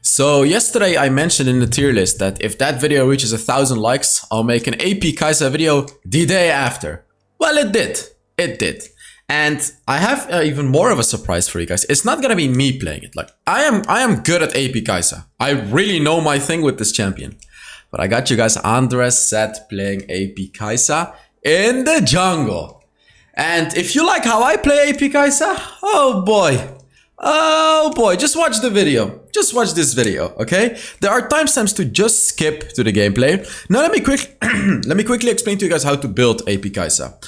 So yesterday I mentioned in the tier list that if that video reaches 1,000 likes, I'll make an AP Kaisa video the day after. Well, it did. It did. And I have even more of a surprise for you guys. It's not gonna be me playing it. Like I am good at AP Kaisa. I really know my thing with this champion. But I got you guys Andreszed playing AP Kaisa in the jungle. And if you like how I play AP Kaisa, oh boy, just watch the video. Just watch this video, okay? There are timestamps to just skip to the gameplay. Now let me quickly explain to you guys how to build AP Kaisa.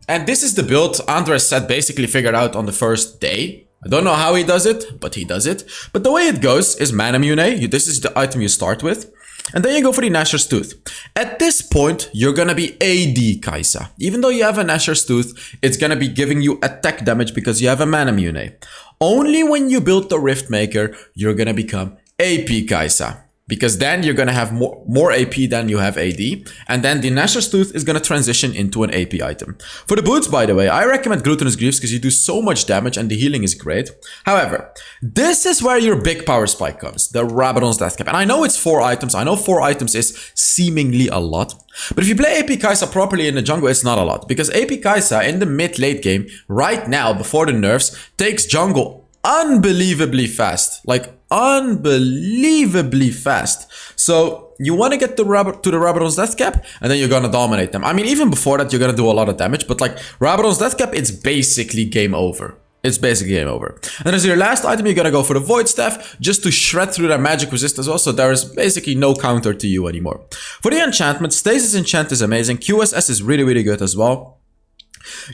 And this is the build Andreszed basically figured out on the first day. I don't know how he does it, but he does it. But the way it goes is Mana Mune. This is the item you start with. And then you go for the Nashor's Tooth. At this point, you're gonna be AD Kaisa. Even though you have a Nashor's Tooth, it's gonna be giving you attack damage because you have a Mana Mune. Only when you build the Rift Maker, you're gonna become AP Kaisa. Because then you're gonna have more AP than you have AD. And then the Nashor's Tooth is gonna transition into an AP item. For the boots, by the way, I recommend Glutinous Greaves because you do so much damage and the healing is great. However, this is where your big power spike comes. The Rabadon's Death Cap. And I know it's 4 items. I know 4 items is seemingly a lot. But if you play AP Kaisa properly in the jungle, it's not a lot. Because AP Kaisa in the mid-late game, right now, before the nerfs, takes jungle unbelievably fast. Like, unbelievably fast. So you want to get to the Rabadon's Death Cap, and then you're gonna dominate them. I mean, even before that, you're gonna do a lot of damage, but like Rabadon's Death Cap, it's basically game over. It's basically game over. And as your last item, you're gonna go for the Void Staff, just to shred through that magic resist as well, so there is basically no counter to you anymore. For the enchantment, Stasis Enchant is amazing. QSS is really, really good as well.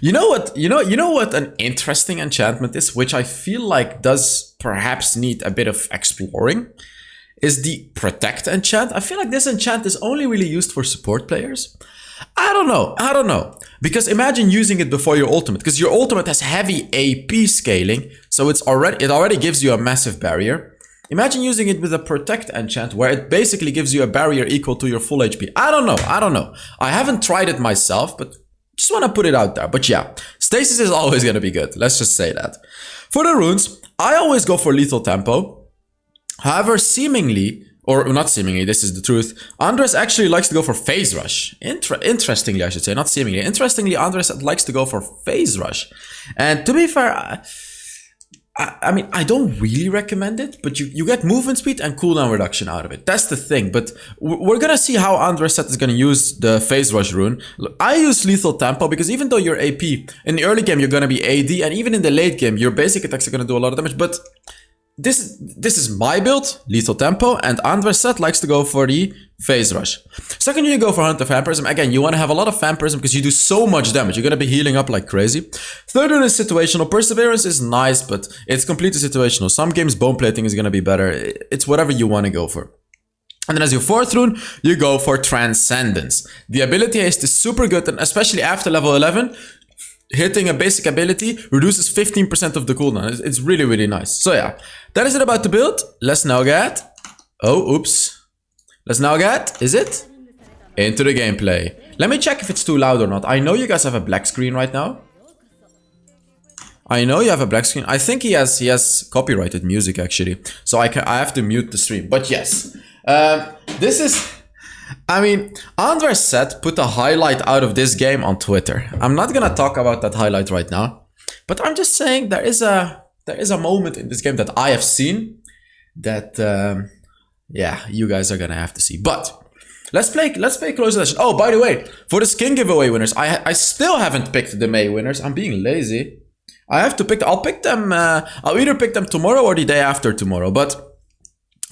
You know what an interesting enchantment is, which I feel like does perhaps need a bit of exploring, is the Protect enchant. I feel like this enchant is only really used for support players. I don't know. Because imagine using it before your ultimate, because your ultimate has heavy AP scaling, so it already gives you a massive barrier. Imagine using it with a Protect enchant, where it basically gives you a barrier equal to your full HP. I don't know. I haven't tried it myself, but just want to put it out there. But yeah, Stasis is always going to be good. Let's just say that. For the runes, I always go for Lethal Tempo. However, seemingly, or not seemingly, this is the truth, Andres actually likes to go for Phase Rush. Interestingly, I should say, not seemingly. Interestingly, Andres likes to go for Phase Rush. And to be fair, I mean, I don't really recommend it, but you get movement speed and cooldown reduction out of it. That's the thing. But we're gonna see how Andreszed is gonna use the Phase Rush rune. I use Lethal Tempo because even though you're AP, in the early game you're gonna be AD, and even in the late game your basic attacks are gonna do a lot of damage. But this is my build, Lethal Tempo, and Andreszed likes to go for the Phase Rush. Second, you go for Hunt of Vampirism. Again, you want to have a lot of Vampirism because you do so much damage. You're going to be healing up like crazy. Third one is Situational. Perseverance is nice, but it's completely situational. Some games Bone Plating is going to be better. It's whatever you want to go for. And then as your fourth rune, you go for Transcendence. The ability haste is super good, and especially after level 11, hitting a basic ability reduces 15% of the cooldown. It's really, really nice. So yeah, that is it about the build. Let's now get... Oh, oops. Let's now get... Is it? Into the gameplay. Let me check if it's too loud or not. I know you guys have a black screen right now. I know you have a black screen. I think he has copyrighted music actually. So I have to mute the stream. But yes. This is... I mean, Andreszed put a highlight out of this game on Twitter. I'm not gonna talk about that highlight right now, but I'm just saying there is a moment in this game that I have seen that yeah, you guys are gonna have to see. But let's play closer session. Oh, by the way, for the skin giveaway winners, I still haven't picked the May winners. I'm being lazy. I have to pick. I'll pick them. I'll either pick them tomorrow or the day after tomorrow. But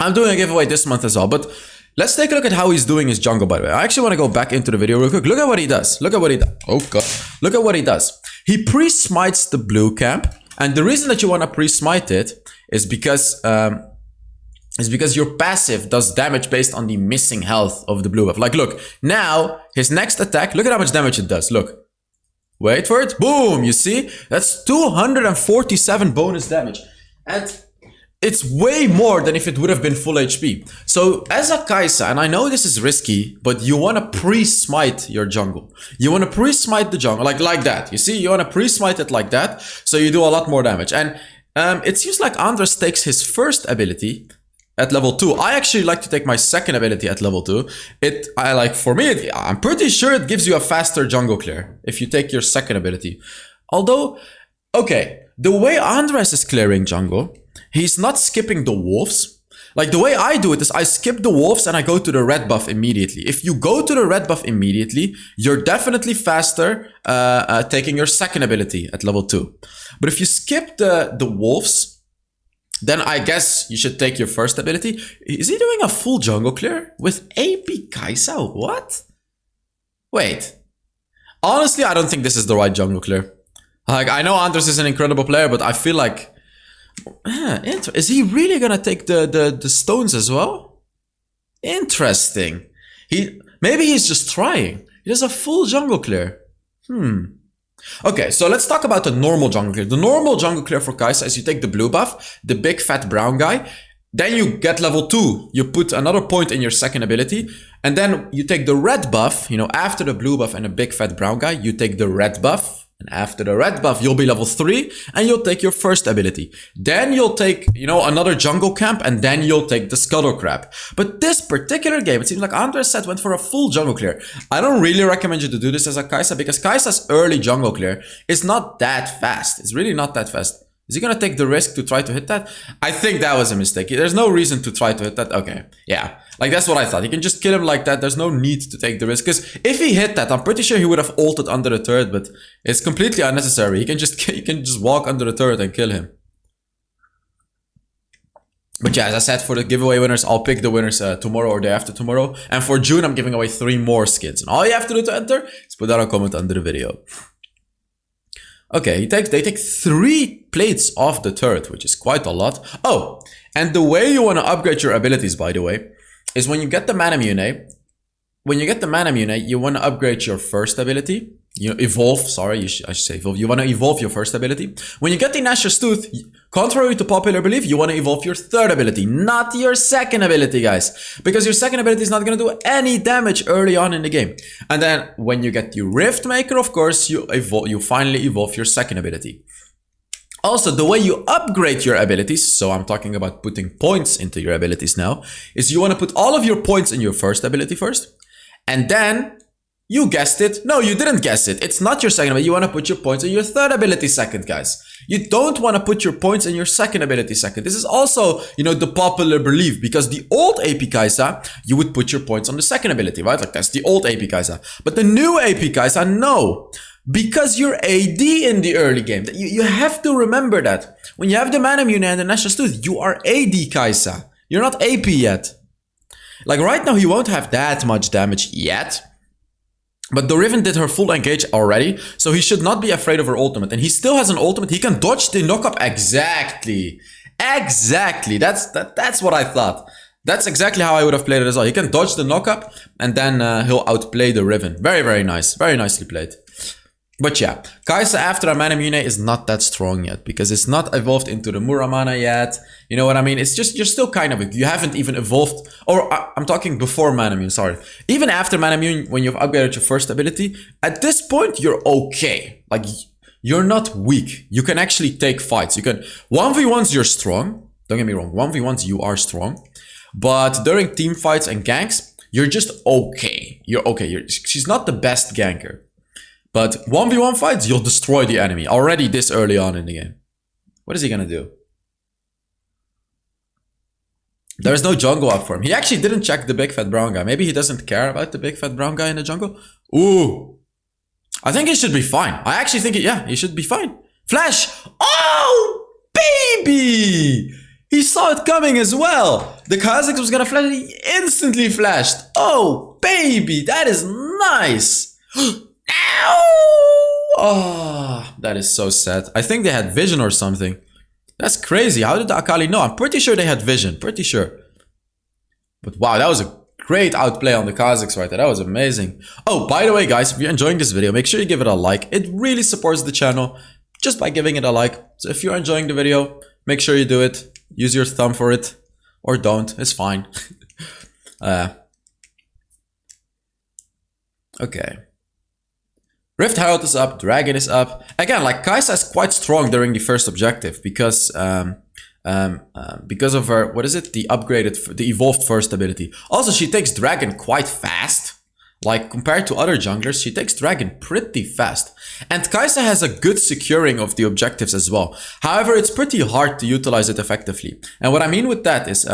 I'm doing a giveaway this month as well. But let's take a look at how he's doing his jungle, by the way. I actually want to go back into the video real quick. Look at what he does. Look at what he does. Oh, God. Look at what he does. He pre-smites the blue camp. And the reason that you want to pre-smite it is because your passive does damage based on the missing health of the blue buff. Like, look. Now, his next attack, look at how much damage it does. Look. Wait for it. Boom. You see? That's 247 bonus damage. And... it's way more than if it would have been full HP. So as a Kaisa, and I know this is risky, but you want to pre-smite your jungle. You want to pre-smite the jungle like that. You see, you want to pre-smite it like that, so you do a lot more damage. And it's just like Andres takes his first ability, at level 2. I actually like to take my second ability at level 2. I'm pretty sure it gives you a faster jungle clear if you take your second ability. Although, okay, the way Andreszed is clearing jungle, he's not skipping the wolves. Like the way I do it is I skip the wolves and I go to the red buff immediately. If you go to the red buff immediately, you're definitely faster taking your second ability at level 2. But if you skip the wolves, then I guess you should take your first ability. Is he doing a full jungle clear with AP Kaisa? What? Wait. Honestly, I don't think this is the right jungle clear. Like, I know Andreszed is an incredible player, but I feel like... is he really gonna take the stones as well? Interesting. Maybe he's just trying. He does a full jungle clear. Okay, so let's talk about the normal jungle clear. The normal jungle clear for Kaisa is you take the blue buff, the big fat brown guy, then you get level 2. You put another point in your second ability, and then you take the red buff, you know, after the blue buff and the big fat brown guy, you take the red buff. And after the red buff, you'll be level 3 and you'll take your first ability. Then you'll take, you know, another jungle camp and then you'll take the scuttle crab. But this particular game, it seems like Andreszed went for a full jungle clear. I don't really recommend you to do this as a Kaisa because Kaisa's early jungle clear is not that fast. It's really not that fast. Is he gonna take the risk to try to hit that? I think that was a mistake. There's no reason to try to hit that. Okay, yeah. Like, that's what I thought. He can just kill him like that. There's no need to take the risk. Because if he hit that, I'm pretty sure he would have ulted under the turret, but it's completely unnecessary. He can just walk under the turret and kill him. But yeah, as I said, for the giveaway winners, I'll pick the winners tomorrow or day after tomorrow. And for June, I'm giving away 3 more skins. And all you have to do to enter is put down a comment under the video. Okay, they take 3 plates off the turret, which is quite a lot. Oh, and the way you want to upgrade your abilities, by the way, is when you get the mana mune. When you get the mana mune, you want to upgrade your first ability. You evolve, sorry, I should say evolve. You want to evolve your first ability. When you get the Gnasher's Tooth, contrary to popular belief, you want to evolve your third ability, not your second ability, guys. Because your second ability is not going to do any damage early on in the game. And then when you get the Rift Maker, of course, you finally evolve your second ability. Also, the way you upgrade your abilities, so I'm talking about putting points into your abilities now, is you want to put all of your points in your first ability first. And then... you guessed it. No, you didn't guess it. It's not your second ability. You want to put your points in your third ability second, guys. You don't want to put your points in your second ability second. This is also, you know, the popular belief. Because the old AP Kaisa, you would put your points on the second ability, right? Like, that's the old AP Kaisa. But the new AP Kaisa, no. Because you're AD in the early game. You have to remember that. When you have the Mana Mune and the Gnasher's Tooth, you are AD Kaisa. You're not AP yet. Like, right now, he won't have that much damage yet. But the Riven did her full engage already, so he should not be afraid of her ultimate. And he still has an ultimate. He can dodge the knockup. Exactly. Exactly. That's what I thought. That's exactly how I would have played it as well. He can dodge the knockup, and then he'll outplay the Riven. Very, very nice. Very nicely played. But yeah, Kaisa after a Mana Mune is not that strong yet, because it's not evolved into the Muramana yet. You know what I mean? It's just, you're still kind of, you haven't even evolved, or I'm talking before Mana Mune, sorry. Even after Mana Mune, when you've upgraded your first ability, at this point, you're okay. Like, you're not weak. You can actually take fights. You can, 1v1s, you're strong. Don't get me wrong, 1v1s, you are strong. But during team fights and ganks, you're just okay. You're okay. She's not the best ganker. But 1v1 fights, you'll destroy the enemy already this early on in the game. What is he gonna do? There's no jungle up for him. He actually didn't check the big fat brown guy. Maybe he doesn't care about the big fat brown guy in the jungle. Ooh. I think he should be fine. I actually think, yeah, he should be fine. Flash! Oh, baby! He saw it coming as well. The Kha'Zix was gonna flash, he instantly flashed. Oh, baby, that is nice. Ow! Oh, that is so sad. I think they had vision or something. That's crazy. How did the Akali know? I'm pretty sure they had vision. Pretty sure. But wow, that was a great outplay on the Kha'Zix right there. That was amazing. Oh, by the way, guys, if you're enjoying this video, make sure you give it a like. It really supports the channel just by giving it a like. So if you're enjoying the video, make sure you do it. Use your thumb for it. Or don't. It's fine. Okay. Rift Herald is up, Dragon is up. Again, like, Kaisa is quite strong during the first objective because because of her, what is it? The upgraded, the evolved first ability. Also, she takes Dragon quite fast. Like, compared to other junglers, she takes Dragon pretty fast. And Kaisa has a good securing of the objectives as well. However, it's pretty hard to utilize it effectively. And what I mean with that is,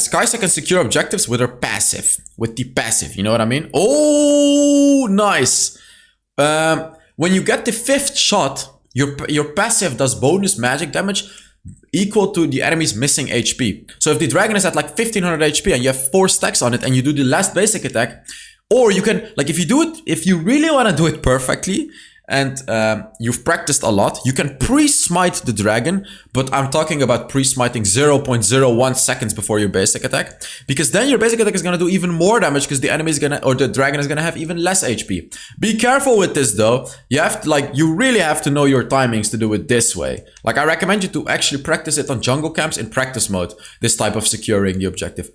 Kaisa can secure objectives with her passive. With the passive, you know what I mean? Oh, nice! When you get the 5th shot, your passive does bonus magic damage equal to the enemy's missing HP. So if the dragon is at like 1500 HP and you have 4 stacks on it and you do the last basic attack, or you can, like, if you really want to do it perfectly and you've practiced a lot, you can pre-smite the dragon, but I'm talking about pre-smiting 0.01 seconds before your basic attack, because then your basic attack is going to do even more damage because the enemy is going to, or the dragon is going to have even less HP. Be careful with this though. You have to, like, you really have to know your timings to do it this way. Like, I recommend you to actually practice it on jungle camps in practice mode, this type of securing the objective.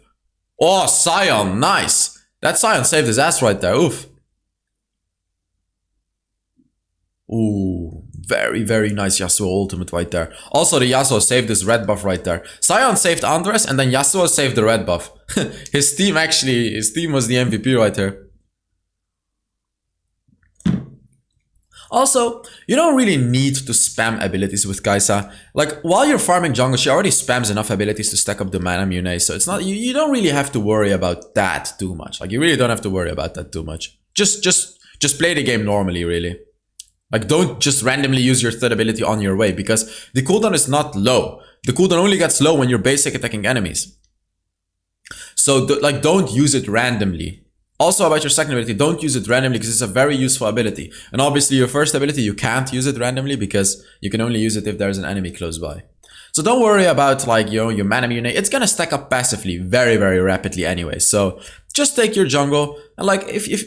Oh, Sion, nice. That Sion saved his ass right there, oof. Ooh, very, very nice Yasuo ultimate right there. Also, the Yasuo saved his red buff right there. Sion saved Andreszed, and then Yasuo saved the red buff. His team was the MVP right here. Also, you don't really need to spam abilities with Kaisa. Like, while you're farming jungle, she already spams enough abilities to stack up the mana mune, so it's not, you don't really have to worry about that too much. Like, you really don't have to worry about that too much. Just play the game normally, really. Like, don't just randomly use your third ability on your way, because the cooldown is not low. The cooldown only gets low when you're basic attacking enemies. So, don't use it randomly. Also, about your second ability, don't use it randomly because it's a very useful ability. And obviously, your first ability, you can't use it randomly because you can only use it if there's an enemy close by. So don't worry about, like, you know, your mana mune. It's gonna stack up passively very, very rapidly anyway. So just take your jungle, and like, if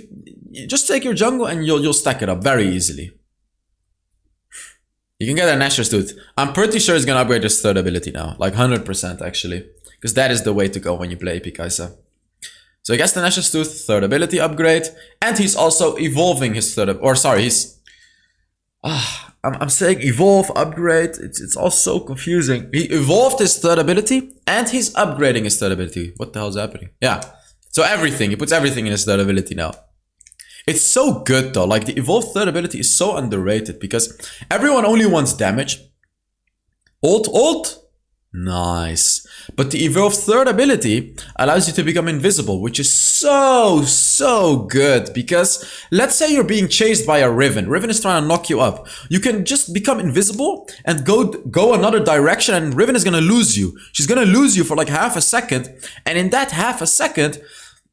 just take your jungle and you'll stack it up very easily. You can get a Nashor's Tooth. I'm pretty sure he's gonna upgrade his third ability now. Like 100% actually. Because that is the way to go when you play AP Kaisa. So he gets the Nashor's Tooth, third ability upgrade. And he's also evolving his third, or sorry, he's... I'm saying evolve, upgrade, it's all so confusing. He evolved his third ability and he's upgrading his third ability. What the hell is happening? Yeah. So everything, he puts everything in his third ability now. It's so good though, like the evolved third ability is so underrated because everyone only wants damage. Ult, nice. But the evolved third ability allows you to become invisible, which is so good because let's say you're being chased by a Riven. Riven is trying to knock you up. You can just become invisible and go another direction and Riven is gonna lose you. She's gonna lose you for like half a second, and in that half a second,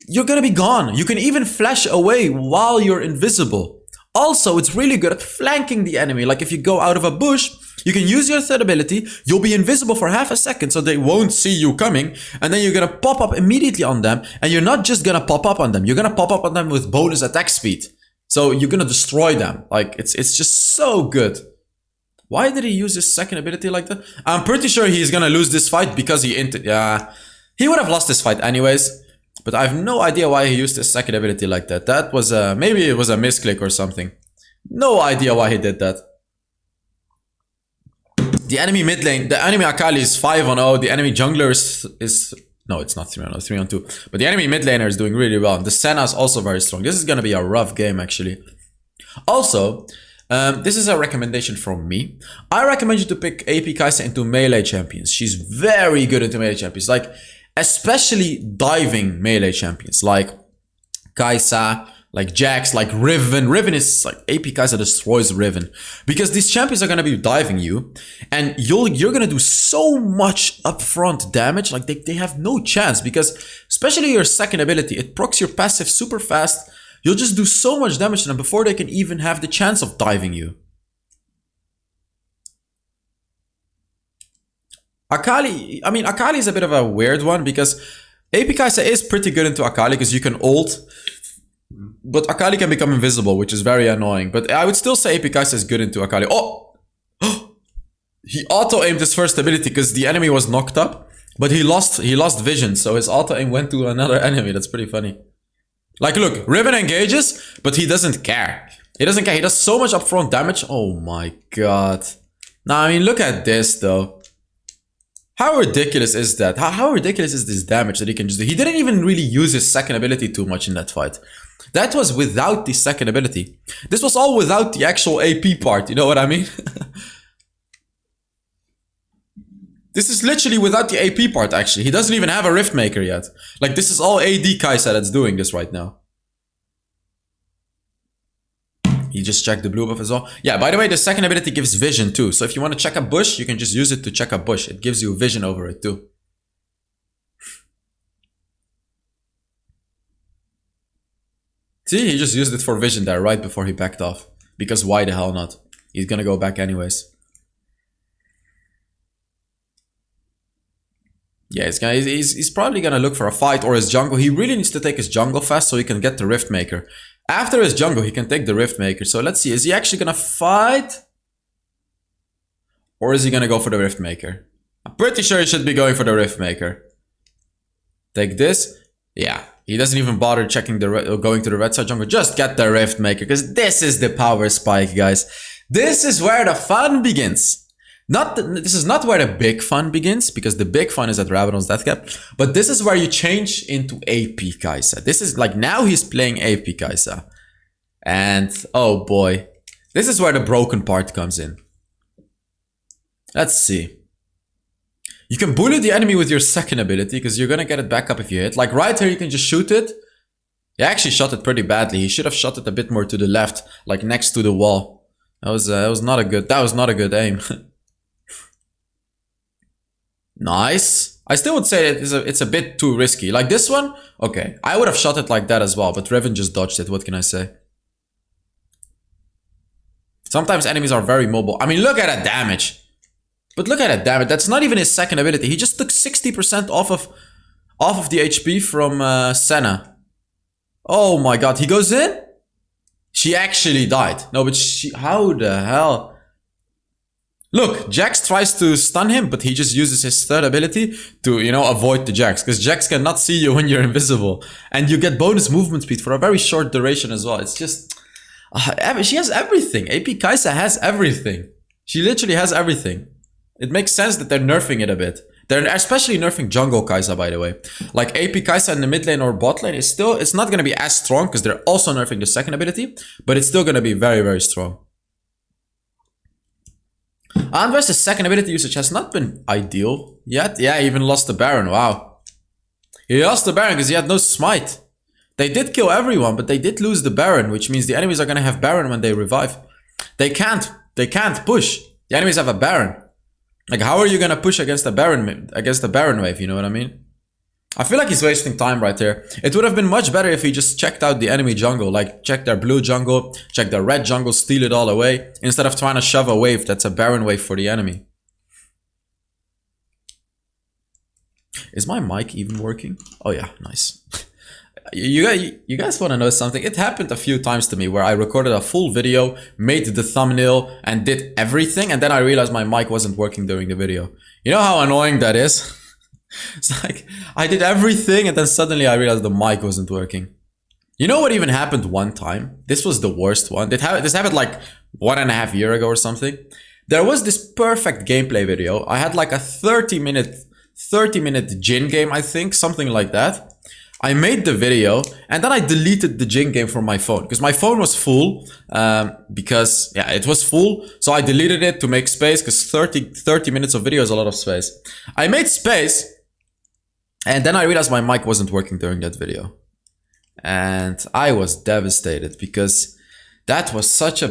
you're gonna be gone. You can even flash away while you're invisible. Also, it's really good at flanking the enemy. Like if you go out of a bush, you can use your third ability, you'll be invisible for half a second so they won't see you coming, and then you're gonna pop up immediately on them, and you're not just gonna pop up on them, you're gonna pop up on them with bonus attack speed. So you're gonna destroy them. Like, it's just so good. Why did he use his second ability like that? I'm pretty sure he's gonna lose this fight because he would have lost this fight anyways. But I have no idea why he used his second ability like that. That was maybe it was a misclick or something. No idea why he did that. The enemy mid lane, the enemy Akali is 5-0. The enemy jungler is no, it's not 3-0, 3-2. But the enemy mid laner is doing really well. And the Senna is also very strong. This is gonna be a rough game actually. Also, this is a recommendation from me. I recommend you to pick AP Kaisa into melee champions. She's very good into melee champions. Like, especially diving melee champions like Kaisa, like Jax, like Riven. Riven is like AP Kaisa destroys Riven because these champions are gonna be diving you, and you're gonna do so much upfront damage. Like they have no chance because especially your second ability, it procs your passive super fast. You'll just do so much damage to them before they can even have the chance of diving you. Akali, I mean, Akali is a bit of a weird one because AP Kaisa is pretty good into Akali because you can ult, but Akali can become invisible, which is very annoying. But I would still say AP Kaisa is good into Akali. Oh! He auto-aimed his first ability because the enemy was knocked up, but he lost vision, so his auto-aim went to another enemy. That's pretty funny. Like, look, Riven engages, but he doesn't care. He doesn't care. He does so much upfront damage. Oh my god. Now, I mean, look at this, though. How ridiculous is that? How ridiculous is this damage that he can just do? He didn't even really use his second ability too much in that fight. That was without the second ability. This was all without the actual AP part, you know what I mean? This is literally without the AP part, actually. He doesn't even have a Rift Maker yet. Like, this is all AD Kaisa that's doing this right now. He just checked the blue buff as well. Yeah, by the way, the second ability gives vision too. So if you want to check a bush, you can just use it to check a bush. It gives you vision over it too. See, he just used it for vision there right before he backed off. Because why the hell not? He's gonna go back anyways. Yeah, he's probably gonna look for a fight or his jungle. He really needs to take his jungle fast so he can get the Rift Maker. After his jungle, he can take the Rift Maker. So let's see, is he actually gonna fight? Or is he gonna go for the Rift Maker? I'm pretty sure he should be going for the Rift Maker. Take this. Yeah, he doesn't even bother checking the going to the red side jungle. Just get the Rift Maker, because this is the power spike, guys. This is where the fun begins. This is not where the big fun begins, because the big fun is at Rabadon's Death Cap. But this is where you change into AP Kaisa. This is like, now he's playing AP Kaisa. And, oh boy. This is where the broken part comes in. Let's see. You can bully the enemy with your second ability, because you're gonna get it back up if you hit. Like right here, you can just shoot it. He actually shot it pretty badly. He should have shot it a bit more to the left, like next to the wall. That was not a good aim. Nice. I still would say it's a bit too risky. Like this one, okay. I would have shot it like that as well, but Riven just dodged it. What can I say? Sometimes enemies are very mobile. I mean, look at that damage. But look at that damage. That's not even his second ability. He just took 60% off of the HP from Senna. Oh my god. He goes in? She actually died. No, but how the hell? Look, Jax tries to stun him, but he just uses his third ability to, you know, avoid the Jax. Because Jax cannot see you when you're invisible. And you get bonus movement speed for a very short duration as well. It's just... she has everything. AP Kaisa has everything. She literally has everything. It makes sense that they're nerfing it a bit. They're especially nerfing jungle Kaisa, by the way. Like AP Kaisa in the mid lane or bot lane is still... It's not going to be as strong because they're also nerfing the second ability. But it's still going to be very, very strong. Andreszed's second ability usage has not been ideal yet. Yeah, he even lost the Baron. Wow. He lost the Baron because he had no smite. They did kill everyone, but they did lose the Baron, which means the enemies are going to have Baron when they revive. They can't push. The enemies have a Baron. Like, how are you going to push against the Baron wave, you know what I mean? I feel like he's wasting time right there. It would have been much better if he just checked out the enemy jungle. Like, check their blue jungle, check their red jungle, steal it all away. Instead of trying to shove a wave that's a Baron wave for the enemy. Is my mic even working? Oh yeah, nice. You guys want to know something? It happened a few times to me where I recorded a full video, made the thumbnail, and did everything. And then I realized my mic wasn't working during the video. You know how annoying that is? It's like, I did everything and then suddenly I realized the mic wasn't working. You know what even happened one time? This was the worst one. This happened like 1.5 years ago or something. There was this perfect gameplay video. I had like a 30-minute Jhin game, I think, something like that. I made the video and then I deleted the Jhin game from my phone because my phone was full because, yeah, it was full. So I deleted it to make space because 30 minutes of video is a lot of space. I made space and then I realized my mic wasn't working during that video. And I was devastated because that was such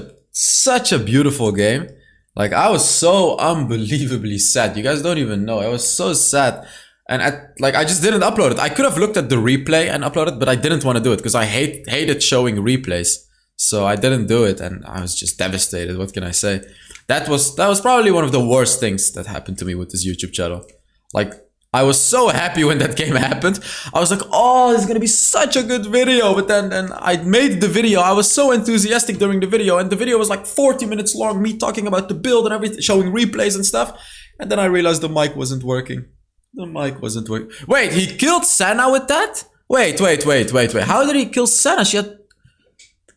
a beautiful game. Like, I was so unbelievably sad. You guys don't even know. I was so sad. And I just didn't upload it. I could have looked at the replay and uploaded it, but I didn't want to do it because I hated showing replays. So I didn't do it and I was just devastated. What can I say? That was probably one of the worst things that happened to me with this YouTube channel. Like, I was so happy when that game happened. I was like, oh, this is going to be such a good video. But then I made the video. I was so enthusiastic during the video. And the video was like 40 minutes long. Me talking about the build and everything, showing replays and stuff. And then I realized the mic wasn't working. The mic wasn't working. Wait, he killed Senna with that? Wait. How did he kill Senna?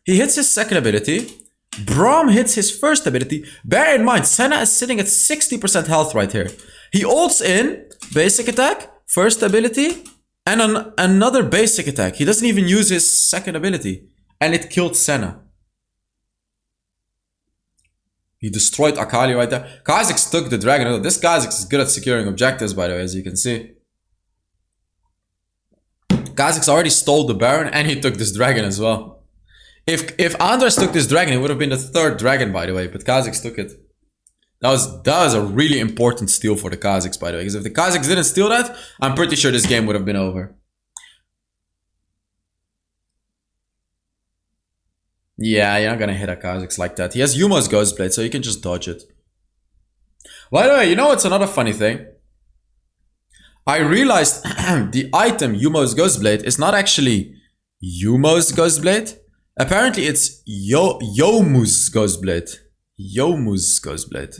He hits his second ability. Braum hits his first ability. Bear in mind, Senna is sitting at 60% health right here. He ults in, basic attack, first ability, and another basic attack. He doesn't even use his second ability. And it killed Senna. He destroyed Akali right there. Kha'Zix took the dragon. This Kha'Zix is good at securing objectives, by the way, as you can see. Kha'Zix already stole the Baron and he took this dragon as well. If Andres took this dragon, it would have been the third dragon, by the way, but Kha'Zix took it. That was a really important steal for the Kha'Zix, by the way, because if the Kha'Zix didn't steal that, I'm pretty sure this game would have been over. Yeah, you're not gonna hit a Kha'Zix like that. He has Yumo's Ghostblade, so you can just dodge it. By the way, you know what's another funny thing? I realized the item Yumo's Ghostblade is not actually Yumo's Ghostblade. Apparently it's Youmu's Ghostblade. Youmu's Ghostblade.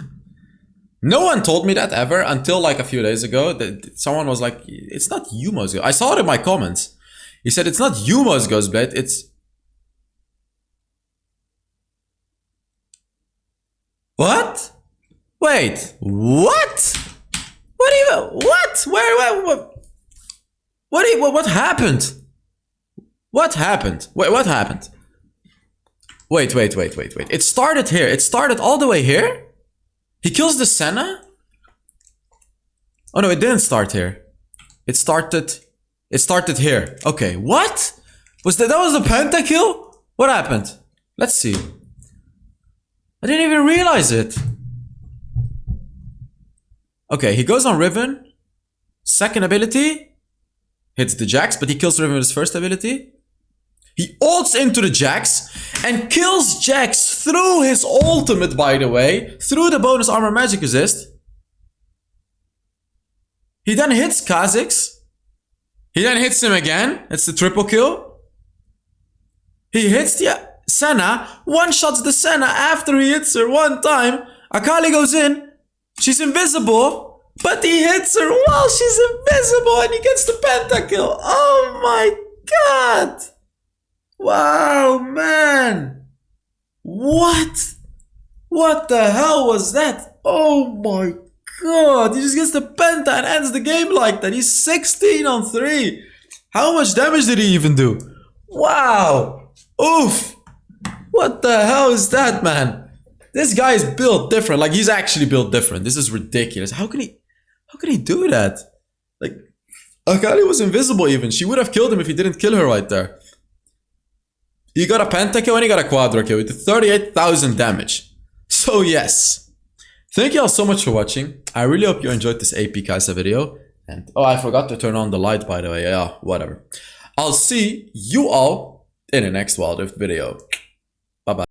No one told me that ever until like a few days ago. That someone was like, it's not Yumo's Ghostblade. I saw it in my comments. He said it's not Yumo's Ghostblade, it's... What? Wait, what? What even? What? What happened? What happened? Wait, what happened? Wait. It started here. It started all the way here? He kills the Senna? Oh no, it didn't start here. It started here. Okay, what? That was the Penta kill? What happened? Let's see. I didn't even realize it. Okay, he goes on Riven. Second ability. Hits the Jax, but he kills Riven with his first ability. He ults into the Jax and kills Jax through his ultimate, by the way. Through the bonus armor magic resist. He then hits Kha'Zix. He then hits him again. It's the triple kill. He hits the Senna. One-shots the Senna after he hits her one time. Akali goes in. She's invisible. But he hits her while she's invisible and he gets the pentakill. Oh my god. Wow, man. What? What the hell was that? Oh my god. He just gets the penta and ends the game like that. He's 16 on 3. How much damage did he even do? Wow. Oof. What the hell is that, man? This guy is built different. Like, he's actually built different. This is ridiculous. How can he do that? Like, Akali was invisible even. She would have killed him if he didn't kill her right there. He got a pentakill and he got a quadra kill. He did 38,000 damage. So yes. Thank you all so much for watching. I really hope you enjoyed this AP Kaisa video. And oh, I forgot to turn on the light, by the way. Yeah, whatever. I'll see you all in the next Wild Rift video.